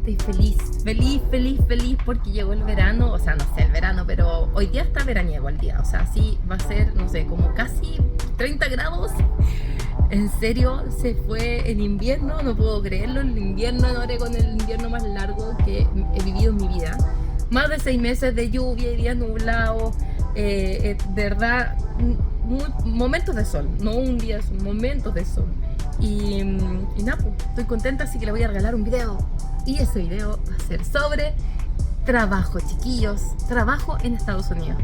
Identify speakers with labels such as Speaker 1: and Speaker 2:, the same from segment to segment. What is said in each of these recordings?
Speaker 1: Estoy feliz porque llegó el verano, o sea, no sé el verano, pero hoy día está veraniego el día, o sea, sí va a ser, no sé, como casi 30 grados. En serio, se fue el invierno, no puedo creerlo, el invierno en Oregon es el invierno más largo que he vivido en mi vida. Más de 6 meses de lluvia y días nublados, de verdad, momentos de sol, no un día, son momentos de sol. Y nada, pues, estoy contenta, así que le voy a regalar un video. Y ese video va a ser sobre trabajo, chiquillos, trabajo en Estados Unidos.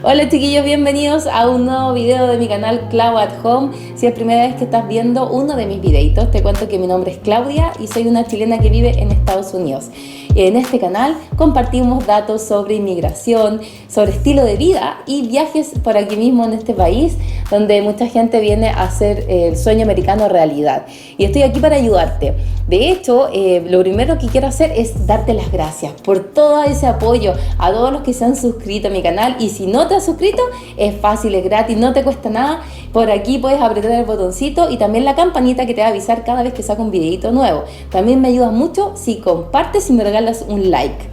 Speaker 1: Hola chiquillos, bienvenidos a un nuevo video de mi canal Clau at Home. Si es primera vez que estás viendo uno de mis videitos, te cuento que mi nombre es Claudia y soy una chilena que vive en Estados Unidos. En este canal compartimos datos sobre inmigración, sobre estilo de vida y viajes por aquí mismo en este país, donde mucha gente viene a hacer el sueño americano realidad. Y estoy aquí para ayudarte. De hecho, lo primero que quiero hacer es darte las gracias por todo ese apoyo a todos los que se han suscrito a mi canal. Y si no te has suscrito, es fácil, es gratis, no te cuesta nada. Por aquí puedes apretar el botoncito y también la campanita que te va a avisar cada vez que saco un videito nuevo. También me ayudas mucho si compartes y me regalas un like.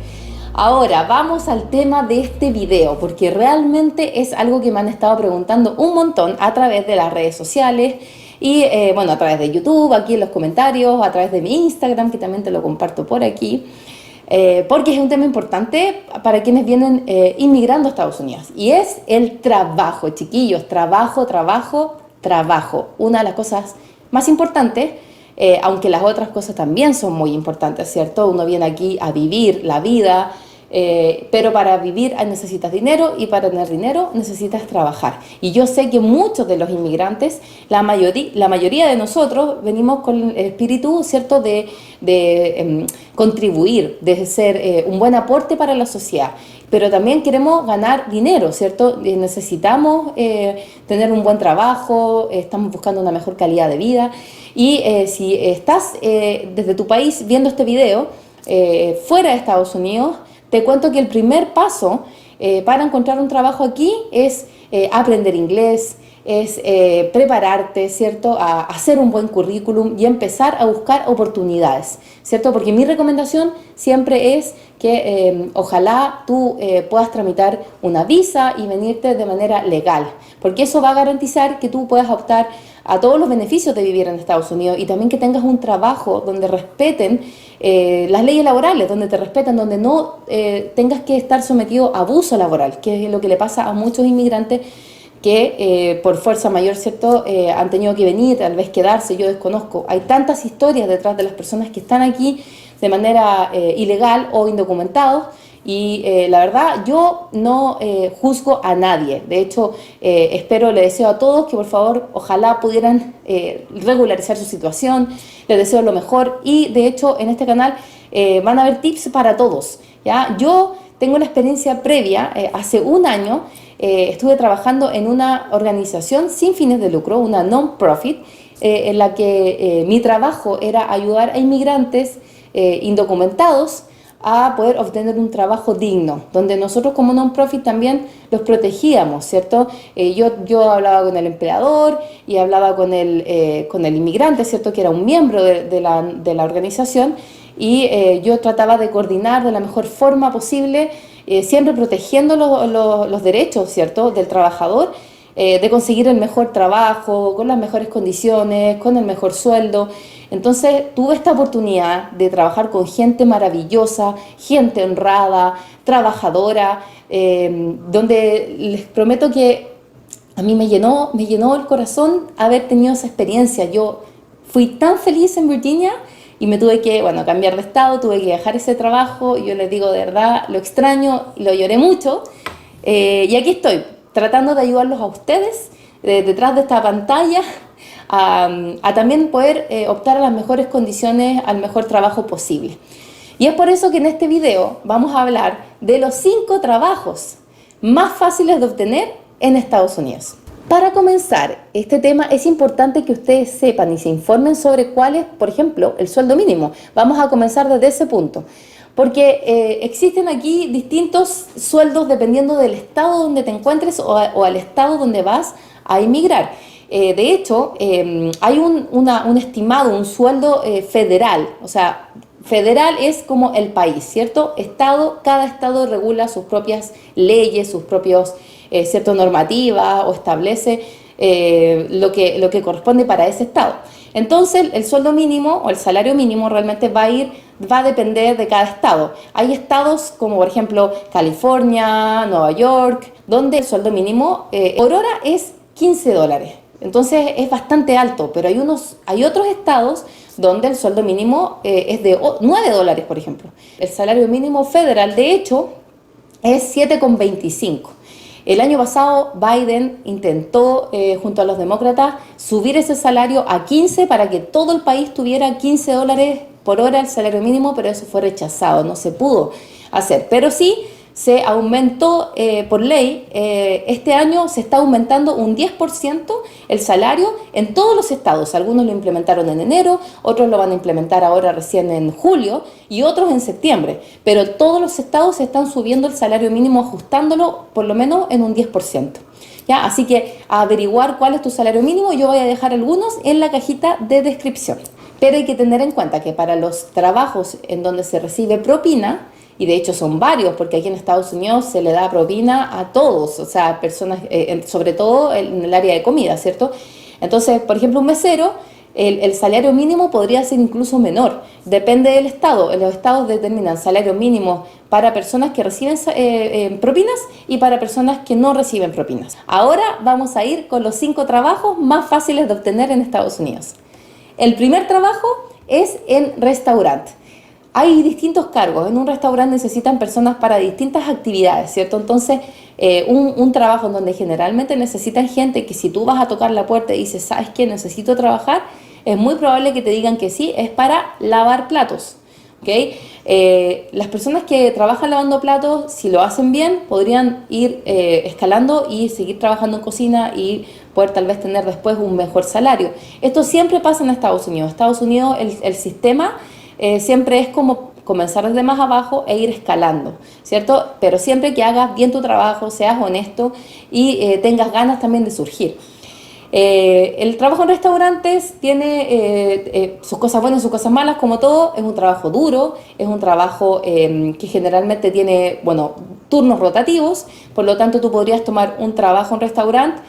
Speaker 1: Ahora vamos al tema de este video, porque realmente es algo que me han estado preguntando un montón a través de las redes sociales y bueno, a través de YouTube, aquí en los comentarios, a través de mi Instagram, que también te lo comparto por aquí, porque es un tema importante para quienes vienen inmigrando a Estados Unidos, y es el trabajo, chiquillos, trabajo. Una de las cosas más importantes, aunque las otras cosas también son muy importantes, ¿cierto? Uno viene aquí a vivir la vida, pero para vivir necesitas dinero y para tener dinero necesitas trabajar. Y yo sé que muchos de los inmigrantes, la mayoría de nosotros venimos con el espíritu, ¿cierto?, de contribuir, de ser un buen aporte para la sociedad. Pero también queremos ganar dinero, ¿cierto? Necesitamos tener un buen trabajo, estamos buscando una mejor calidad de vida. Y si estás desde tu país viendo este video, fuera de Estados Unidos, te cuento que el primer paso para encontrar un trabajo aquí es aprender inglés, es prepararte, ¿cierto?, a hacer un buen currículum y empezar a buscar oportunidades, ¿cierto? Porque mi recomendación siempre es que ojalá tú puedas tramitar una visa y venirte de manera legal, porque eso va a garantizar que tú puedas optar a todos los beneficios de vivir en Estados Unidos y también que tengas un trabajo donde respeten las leyes laborales, donde te respeten, donde no tengas que estar sometido a abuso laboral, que es lo que le pasa a muchos inmigrantes que por fuerza mayor, ¿cierto?, han tenido que venir, tal vez quedarse, yo desconozco. Hay tantas historias detrás de las personas que están aquí de manera ilegal o indocumentados. Y la verdad, yo no juzgo a nadie. De hecho, espero, le deseo a todos que por favor, ojalá pudieran regularizar su situación. Les deseo lo mejor. Y de hecho, en este canal van a haber tips para todos, ¿ya? Yo tengo una experiencia previa. Hace un año estuve trabajando en una organización sin fines de lucro, una non-profit, en la que mi trabajo era ayudar a inmigrantes indocumentados a poder obtener un trabajo digno, donde nosotros como non-profit también los protegíamos, ¿cierto? Yo hablaba con el empleador y hablaba con el inmigrante, ¿cierto?, que era un miembro de la organización, y yo trataba de coordinar de la mejor forma posible, siempre protegiendo los derechos, ¿cierto?, del trabajador, de conseguir el mejor trabajo, con las mejores condiciones, con el mejor sueldo. Entonces tuve esta oportunidad de trabajar con gente maravillosa, gente honrada, trabajadora, donde les prometo que a mí me llenó el corazón haber tenido esa experiencia. Yo fui tan feliz en Virginia y me tuve que, bueno, cambiar de estado, tuve que dejar ese trabajo, y yo les digo de verdad, lo extraño y lo lloré mucho, y aquí estoy, tratando de ayudarlos a ustedes detrás de esta pantalla a también poder optar a las mejores condiciones, al mejor trabajo posible. Y es por eso que en este video vamos a hablar de los 5 trabajos más fáciles de obtener en Estados Unidos. Para comenzar este tema es importante que ustedes sepan y se informen sobre cuál es, por ejemplo, el sueldo mínimo. Vamos a comenzar desde ese punto, porque existen aquí distintos sueldos dependiendo del estado donde te encuentres o al estado donde vas a inmigrar. De hecho, hay un estimado, un sueldo federal, o sea, federal es como el país, ¿cierto? Cada estado regula sus propias leyes, sus propios, ciertas normativas o establece lo que corresponde para ese estado. Entonces, el sueldo mínimo o el salario mínimo realmente va a depender de cada estado. Hay estados como por ejemplo California, Nueva York, donde el sueldo mínimo por hora es $15. Entonces es bastante alto, pero hay otros estados donde el sueldo mínimo es de $9, por ejemplo. El salario mínimo federal, de hecho, es 7,25. El año pasado Biden intentó, junto a los demócratas, subir ese salario a 15 para que todo el país tuviera $15 por hora el salario mínimo, pero eso fue rechazado, no se pudo hacer. Pero sí se aumentó por ley, este año se está aumentando un 10% el salario en todos los estados. Algunos lo implementaron en enero, otros lo van a implementar ahora recién en julio y otros en septiembre. Pero todos los estados están subiendo el salario mínimo, ajustándolo por lo menos en un 10%. ¿Ya? Así que a averiguar cuál es tu salario mínimo, yo voy a dejar algunos en la cajita de descripción. Pero hay que tener en cuenta que para los trabajos en donde se recibe propina, y de hecho son varios, porque aquí en Estados Unidos se le da propina a todos, o sea, personas, sobre todo en el área de comida, ¿cierto? Entonces, por ejemplo, un mesero, el salario mínimo podría ser incluso menor, depende del estado. Los estados determinan salario mínimo para personas que reciben propinas y para personas que no reciben propinas. Ahora vamos a ir con los 5 trabajos más fáciles de obtener en Estados Unidos. El primer trabajo es en restaurante. Hay distintos cargos. En un restaurante necesitan personas para distintas actividades, ¿cierto? Entonces, un trabajo en donde generalmente necesitan gente que si tú vas a tocar la puerta y dices, ¿sabes qué? Necesito trabajar, es muy probable que te digan que sí, es para lavar platos, ¿ok? Las personas que trabajan lavando platos, si lo hacen bien, podrían ir escalando y seguir trabajando en cocina y poder tal vez tener después un mejor salario. Esto siempre pasa en Estados Unidos. Estados Unidos, el sistema siempre es como comenzar desde más abajo e ir escalando, ¿cierto? Pero siempre que hagas bien tu trabajo, seas honesto y tengas ganas también de surgir. El trabajo en restaurantes tiene sus cosas buenas y sus cosas malas, como todo. Es un trabajo duro, es un trabajo que generalmente tiene, bueno, turnos rotativos, por lo tanto tú podrías tomar un trabajo en restaurante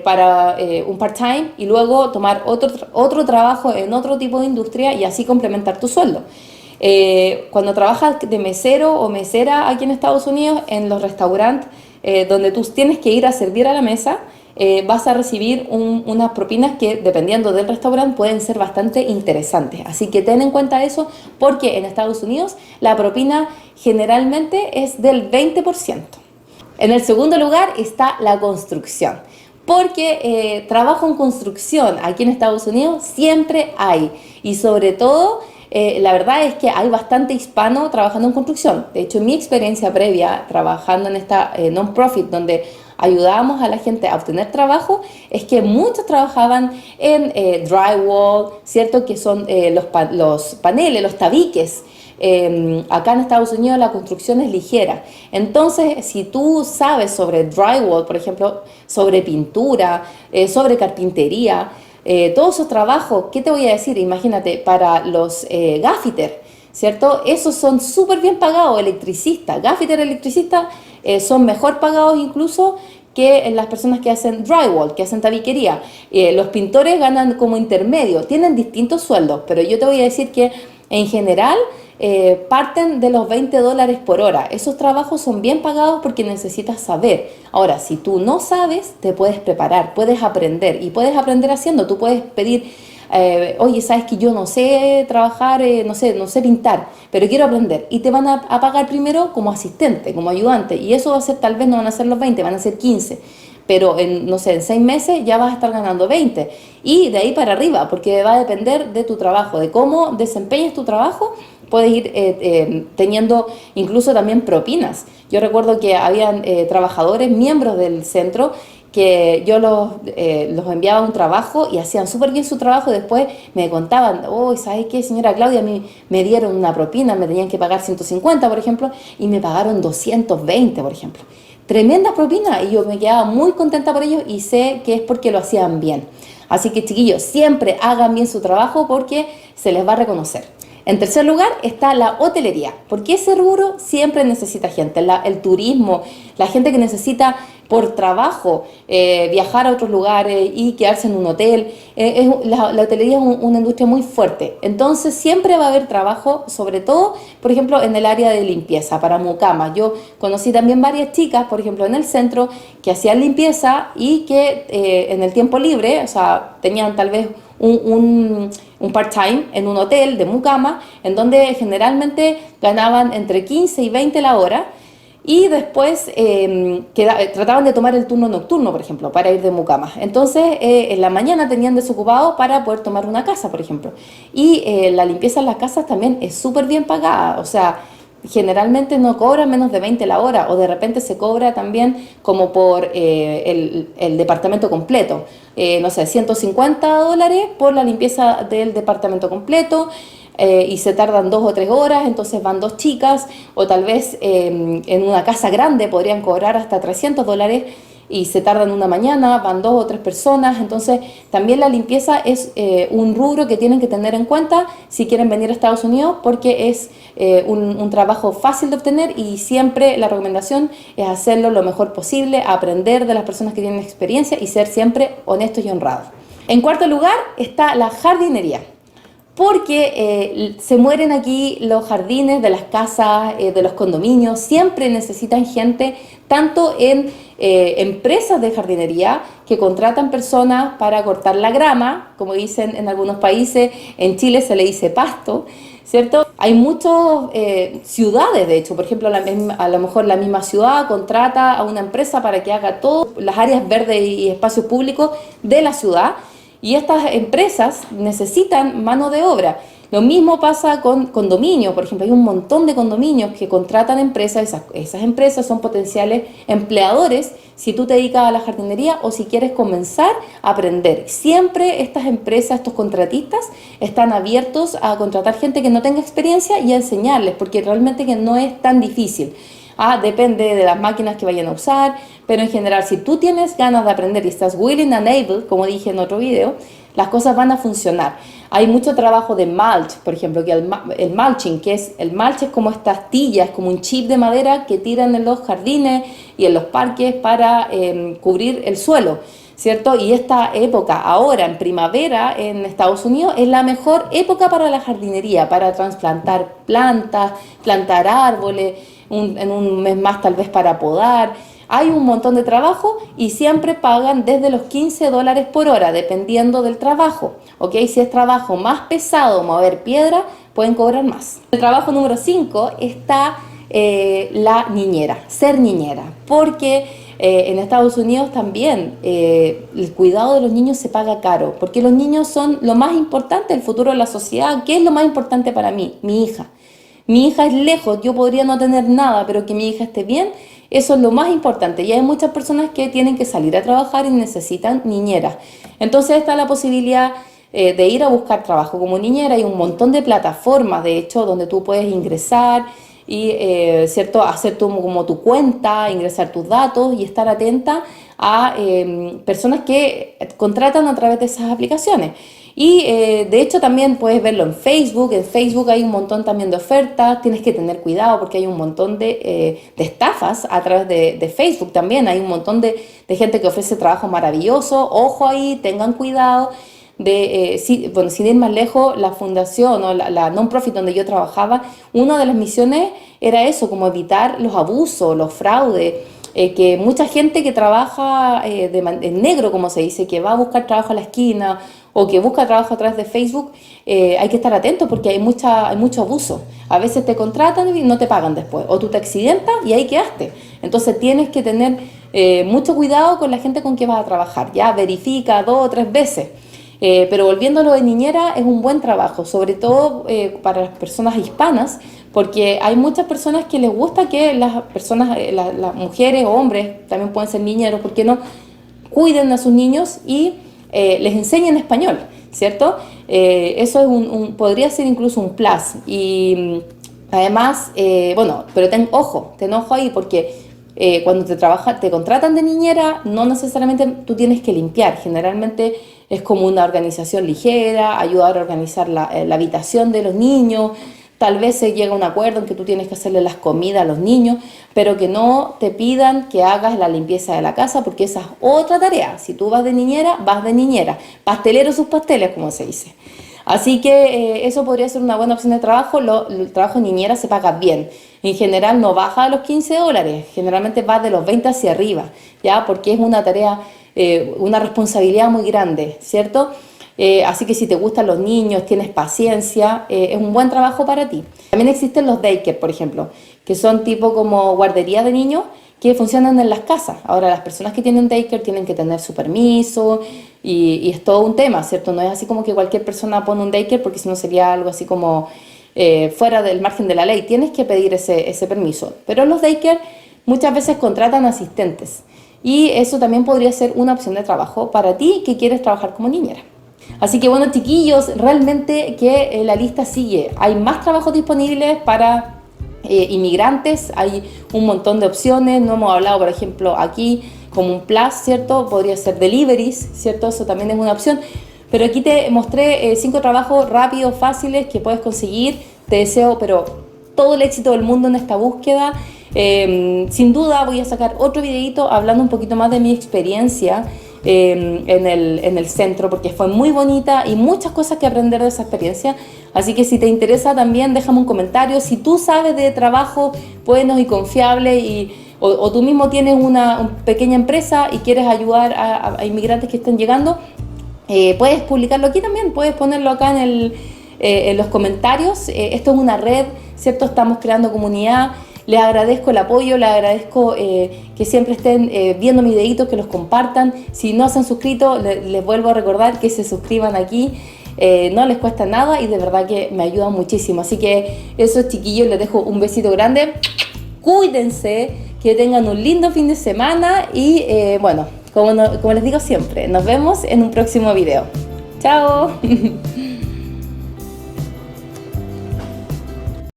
Speaker 1: para un part-time y luego tomar otro trabajo en otro tipo de industria y así complementar tu sueldo. Cuando trabajas de mesero o mesera aquí en Estados Unidos, en los restaurantes donde tú tienes que ir a servir a la mesa, vas a recibir unas propinas que, dependiendo del restaurante, pueden ser bastante interesantes. Así que ten en cuenta eso, porque en Estados Unidos la propina generalmente es del 20%. En el segundo lugar está la construcción, porque trabajo en construcción aquí en Estados Unidos siempre hay, y sobre todo la verdad es que hay bastante hispano trabajando en construcción. De hecho, en mi experiencia previa trabajando en esta non-profit donde ayudábamos a la gente a obtener trabajo, es que muchos trabajaban en drywall, ¿cierto? Que son los paneles, los tabiques. Acá en Estados Unidos la construcción es ligera. Entonces, si tú sabes sobre drywall, por ejemplo, sobre pintura, sobre carpintería, todos esos trabajos, ¿qué te voy a decir? Imagínate, para los gaffiter, ¿cierto? Esos son súper bien pagados, electricistas, gaffiter, electricistas, son mejor pagados incluso que las personas que hacen drywall, que hacen tabiquería. Los pintores ganan como intermedio, tienen distintos sueldos, pero yo te voy a decir que en general parten de los $20 por hora. Esos trabajos son bien pagados porque necesitas saber. Ahora, si tú no sabes, te puedes preparar, puedes aprender y puedes aprender haciendo. Tú puedes pedir, oye, sabes que yo no sé trabajar, no sé pintar, pero quiero aprender. Y te van a pagar primero como asistente, como ayudante. Y eso va a ser, tal vez no van a ser los 20, van a ser 15. Pero en 6 meses ya vas a estar ganando 20. Y de ahí para arriba, porque va a depender de tu trabajo, de cómo desempeñes tu trabajo. Puedes ir teniendo incluso también propinas. Yo recuerdo que habían trabajadores, miembros del centro, que yo los enviaba a un trabajo y hacían súper bien su trabajo y después me contaban, oh, ¿sabes qué, señora Claudia? A mí me dieron una propina, me tenían que pagar 150, por ejemplo, y me pagaron 220, por ejemplo. tremenda propina y yo me quedaba muy contenta por ellos y sé que es porque lo hacían bien. Así que chiquillos, siempre hagan bien su trabajo porque se les va a reconocer. En tercer lugar está la hotelería, porque ese rubro siempre necesita gente, el turismo, la gente que necesita por trabajo viajar a otros lugares y quedarse en un hotel. La hotelería es una industria muy fuerte, entonces siempre va a haber trabajo, sobre todo, por ejemplo, en el área de limpieza, para mucamas. Yo conocí también varias chicas, por ejemplo, en el centro, que hacían limpieza y que en el tiempo libre, o sea, tenían tal vez un part-time en un hotel de mucama, en donde generalmente ganaban entre 15 y 20 la hora, y después trataban de tomar el turno nocturno, por ejemplo, para ir de mucama. Entonces, en la mañana tenían desocupado para poder tomar una casa, por ejemplo. Y la limpieza en las casas también es súper bien pagada, o sea, generalmente no cobran menos de 20 la hora, o de repente se cobra también como por el departamento completo. No sé, $150 por la limpieza del departamento completo, y se tardan 2 o 3 horas, entonces van dos chicas, o tal vez en una casa grande podrían cobrar hasta $300 y se tardan una mañana, van 2 o 3 personas. Entonces también la limpieza es un rubro que tienen que tener en cuenta si quieren venir a Estados Unidos, porque es un trabajo fácil de obtener y siempre la recomendación es hacerlo lo mejor posible, aprender de las personas que tienen experiencia y ser siempre honestos y honrados. En cuarto lugar está la jardinería, porque se mueren aquí los jardines de las casas, de los condominios, siempre necesitan gente, tanto en empresas de jardinería que contratan personas para cortar la grama, como dicen en algunos países, en Chile se le dice pasto, ¿cierto? Hay muchas ciudades, de hecho, por ejemplo, a lo mejor la misma ciudad contrata a una empresa para que haga todas las áreas verdes y espacios públicos de la ciudad, y estas empresas necesitan mano de obra. Lo mismo pasa con condominios, por ejemplo, hay un montón de condominios que contratan empresas, esas empresas son potenciales empleadores si tú te dedicas a la jardinería o si quieres comenzar a aprender. Siempre estas empresas, estos contratistas, están abiertos a contratar gente que no tenga experiencia y a enseñarles, porque realmente que no es tan difícil. Depende de las máquinas que vayan a usar, pero en general, si tú tienes ganas de aprender y estás willing and able, como dije en otro video, las cosas van a funcionar. Hay mucho trabajo de mulch, por ejemplo, que el mulching, el mulch es como estas astillas, como un chip de madera que tiran en los jardines y en los parques para cubrir el suelo, ¿cierto? Y esta época, ahora en primavera en Estados Unidos, es la mejor época para la jardinería, para trasplantar plantas, plantar árboles, en un mes más tal vez para podar. Hay un montón de trabajo y siempre pagan desde los $15 por hora, dependiendo del trabajo, ¿ok? Si es trabajo más pesado, mover piedra, pueden cobrar más. El trabajo número 5 está la niñera, ser niñera, porque en Estados Unidos también el cuidado de los niños se paga caro, porque los niños son lo más importante, el futuro de la sociedad. ¿Qué es lo más importante para mí? Mi hija. Mi hija es lejos, yo podría no tener nada, pero que mi hija esté bien, eso es lo más importante. Y hay muchas personas que tienen que salir a trabajar y necesitan niñeras. Entonces está la posibilidad de ir a buscar trabajo como niñera. Hay un montón de plataformas, de hecho, donde tú puedes ingresar y ¿cierto? Hacer como tu cuenta, ingresar tus datos y estar atenta a personas que contratan a través de esas aplicaciones. Y de hecho también puedes verlo en Facebook. En Facebook hay un montón también de ofertas. Tienes que tener cuidado porque hay un montón de estafas a través de Facebook también. Hay un montón de gente que ofrece trabajo maravilloso. Ojo ahí, tengan cuidado. Sin ir más lejos, la fundación o la non-profit donde yo trabajaba, una de las misiones era eso, como evitar los abusos, los fraudes. Que mucha gente que trabaja en negro, como se dice, que va a buscar trabajo a la esquina o que busca trabajo a través de Facebook, hay que estar atentos porque hay mucho abuso. A veces te contratan y no te pagan después, o tú te accidentas y ahí quedaste. Entonces tienes que tener mucho cuidado con la gente con que vas a trabajar. Ya verifica 2 o 3 veces. Pero volviendo a lo de niñera, es un buen trabajo, sobre todo para las personas hispanas, porque hay muchas personas que les gusta que las personas, las mujeres o hombres, también pueden ser niñeros, ¿por qué no?, cuiden a sus niños y les enseñen español, ¿cierto? Eso es podría ser incluso un plus. Y además, bueno, pero ten ojo ahí, porque cuando te contratan de niñera, no necesariamente tú tienes que limpiar. Generalmente es como una organización ligera, ayudar a organizar la habitación de los niños. Tal vez se llega a un acuerdo en que tú tienes que hacerle las comidas a los niños, pero que no te pidan que hagas la limpieza de la casa, porque esa es otra tarea. Si tú vas de niñera, vas de niñera. Pastelero sus pasteles, como se dice. Así que eso podría ser una buena opción de trabajo. El trabajo de niñera se paga bien. En general no baja a los $15, generalmente va de los 20 hacia arriba, ¿ya? Porque es una tarea, una responsabilidad muy grande, ¿cierto? Así que si te gustan los niños, tienes paciencia, es un buen trabajo para ti. También existen los daycare, por ejemplo, que son tipo como guardería de niños que funcionan en las casas. Ahora, las personas que tienen daycare tienen que tener su permiso y es todo un tema, ¿cierto? No es así como que cualquier persona pone un daycare, porque si no sería algo así como fuera del margen de la ley. Tienes que pedir ese permiso. Pero los daycare muchas veces contratan asistentes y eso también podría ser una opción de trabajo para ti que quieres trabajar como niñera. Así que bueno, chiquillos, realmente que la lista sigue. Hay más trabajos disponibles para inmigrantes, hay un montón de opciones. No hemos hablado, por ejemplo, aquí como un plus, ¿cierto? Podría ser deliveries, ¿cierto? Eso también es una opción. Pero aquí te mostré 5 trabajos rápidos, fáciles, que puedes conseguir. Te deseo, pero todo el éxito del mundo en esta búsqueda. Sin duda voy a sacar otro videito hablando un poquito más de mi experiencia en el centro, porque fue muy bonita y muchas cosas que aprender de esa experiencia. Así que si te interesa también déjame un comentario. Si tú sabes de trabajo buenos y confiables o tú mismo tienes una pequeña empresa y quieres ayudar a inmigrantes que estén llegando, puedes publicarlo aquí también, puedes ponerlo acá en los comentarios. Esto es una red, ¿cierto? Estamos creando comunidad. Les agradezco el apoyo, les agradezco que siempre estén viendo mis videitos, que los compartan. Si no se han suscrito, les vuelvo a recordar que se suscriban aquí. No les cuesta nada y de verdad que me ayuda muchísimo. Así que eso, chiquillos, les dejo un besito grande. Cuídense, que tengan un lindo fin de semana y bueno, como les digo siempre, nos vemos en un próximo video. ¡Chao!